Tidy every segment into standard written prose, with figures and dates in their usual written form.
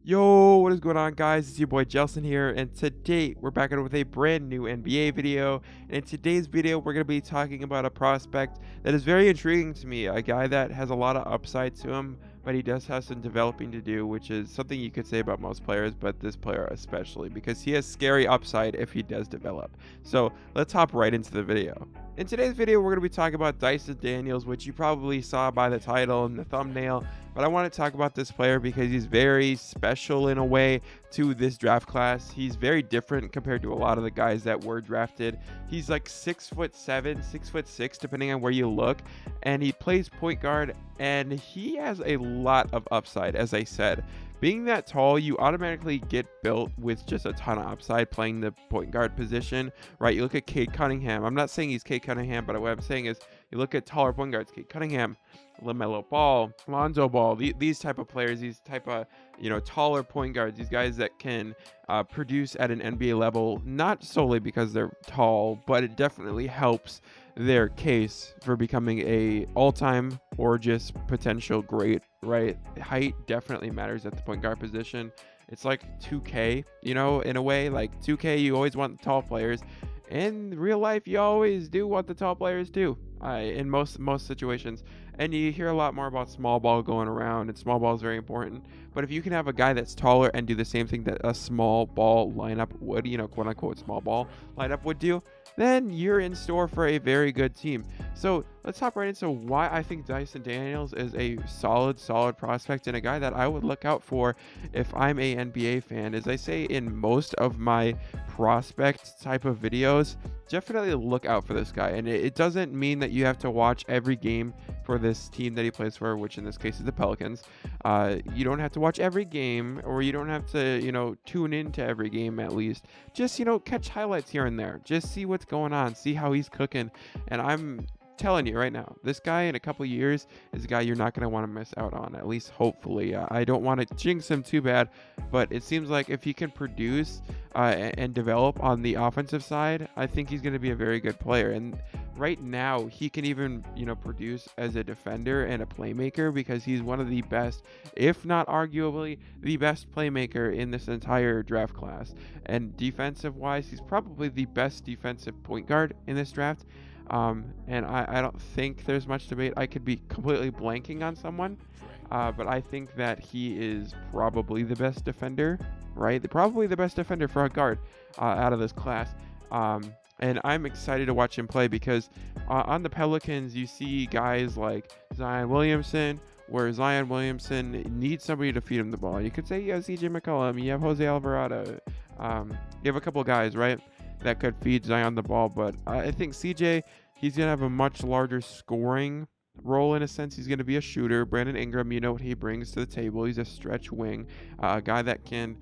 Yo, what is going on, guys? It's your boy Jelson here, and today we're back at it with a brand new NBA video. And in today's video, we're going to be talking about a prospect that is very intriguing to me, a guy that has a lot of upside to him, but he does have some developing to do, which is something you could say about most players, but this player especially, because he has scary upside if he does develop. So let's hop right into the video. In today's video, we're going to be talking about Dyson Daniels, which you probably saw by the title and the thumbnail. But I want to talk about this player because he's very special in a way to this draft class. He's very different compared to a lot of the guys that were drafted. He's like 6'7", 6'6", depending on where you look. And he plays point guard, and he has a lot of upside, as I said. Being that tall, you automatically get built with just a ton of upside playing the point guard position, right? You look at Cade Cunningham. I'm not saying he's Cade Cunningham, but what I'm saying is you look at taller point guards, Cade Cunningham, LaMelo Ball, Lonzo Ball, these type of players, these type of, taller point guards, these guys that can produce at an NBA level, not solely because they're tall, but it definitely helps their case for becoming a all-time or just potential great, right? Height definitely matters at the point guard position. It's like 2K, in a way. Like 2K, you always want the tall players. In real life, you always do want the tall players too, in most situations. And you hear a lot more about small ball going around, and small ball is very important. But if you can have a guy that's taller and do the same thing that a small ball lineup would, quote unquote small ball lineup would do, then you're in store for a very good team. So let's hop right into why I think Dyson Daniels is a solid prospect and a guy that I would look out for if I'm a NBA fan. As I say in most of my prospect type of videos, definitely look out for this guy. And it doesn't mean that you have to watch every game for this team that he plays for, which in this case is the Pelicans. You don't have to watch every game, or you don't have to, tune into every game at least. Just, catch highlights here and there. Just see what's going on, see how he's cooking. And I'm telling you right now, this guy in a couple years is a guy you're not going to want to miss out on, at least hopefully. I don't want to jinx him too bad, but it seems like if he can produce and develop on the offensive side, I think he's going to be a very good player. And right now, he can even, produce as a defender and a playmaker because he's one of the best, if not arguably the best playmaker in this entire draft class. And defensive wise, he's probably the best defensive point guard in this draft. And I don't think there's much debate. I could be completely blanking on someone, but I think that he is probably the best defender, right? Probably the best defender for a guard out of this class. And I'm excited to watch him play because on the Pelicans, you see guys like Zion Williamson, where Zion Williamson needs somebody to feed him the ball. You could say you have CJ McCollum, you have Jose Alverado, you have a couple guys, right, that could feed Zion the ball. But I think CJ, he's going to have a much larger scoring role in a sense. He's going to be a shooter. Brandon Ingram, you know what he brings to the table. He's a stretch wing, a guy that can,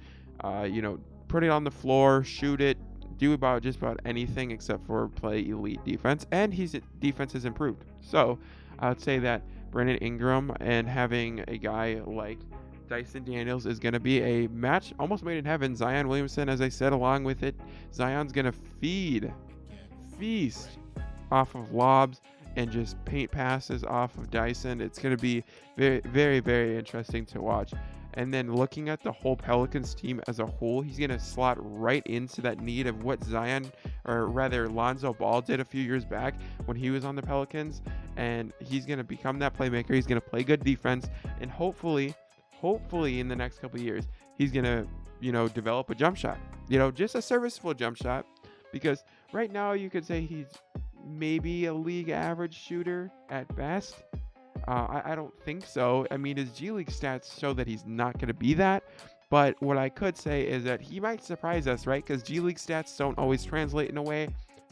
put it on the floor, shoot it, do just about anything except for play elite defense, and his defense has improved. So I would say that Brandon Ingram and having a guy like Dyson Daniels is going to be a match almost made in heaven. Zion Williamson, as I said, along with it, Zion's going to feast off of lobs and just paint passes off of Dyson. It's going to be very, very, very interesting to watch. And then looking at the whole Pelicans team as a whole, he's going to slot right into that need of what Zion, or rather Lonzo Ball, did a few years back when he was on the Pelicans. And he's going to become that playmaker. He's going to play good defense. And hopefully in the next couple of years, he's going to, develop a jump shot. Just a serviceable jump shot. Because right now you could say he's maybe a league average shooter at best. I don't think so. I mean, his G League stats show that he's not going to be that. But what I could say is that he might surprise us, right? Because G League stats don't always translate in a way.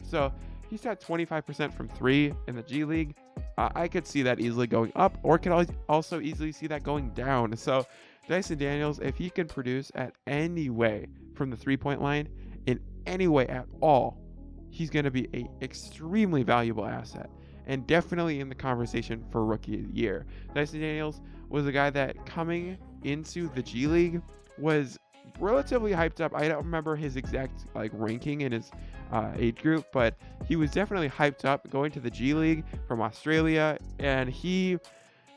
So he's at 25% from 3 in the G League. I could see that easily going up, or could also easily see that going down. So Dyson Daniels, if he can produce at any way from the 3-point line, in any way at all, he's going to be an extremely valuable asset. And definitely in the conversation for Rookie of the Year. Dyson Daniels was a guy that coming into the G League was relatively hyped up. I don't remember his exact ranking in his age group, but he was definitely hyped up going to the G League from Australia. And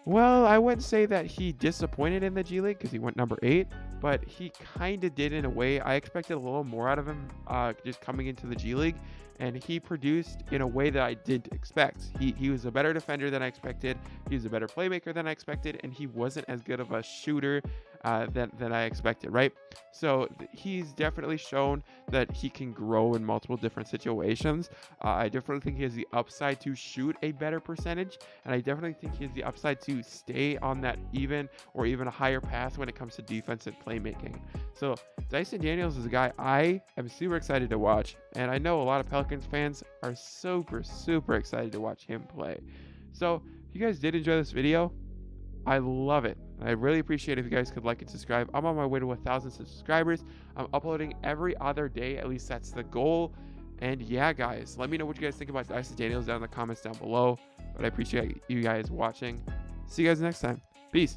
I wouldn't say that he disappointed in the G League because he went number 8, but he kind of did in a way. I expected a little more out of him just coming into the G League, and he produced in a way that I didn't expect. He was a better defender than I expected. He was a better playmaker than I expected, and he wasn't as good of a shooter than I expected, right? So he's definitely shown that he can grow in multiple different situations. I definitely think he has the upside to shoot a better percentage, and I definitely think he has the upside to stay on that even or even a higher path when it comes to defensive playmaking. So Dyson Daniels is a guy I am super excited to watch, and I know a lot of Pelicans fans are super excited to watch him play. So if you guys did enjoy this video, I love it. I really appreciate it if you guys could like and subscribe. I'm on my way to 1,000 subscribers. I'm uploading every other day. At least that's the goal. And yeah, guys, let me know what you guys think about Dyson Daniels down in the comments down below. But I appreciate you guys watching. See you guys next time. Peace.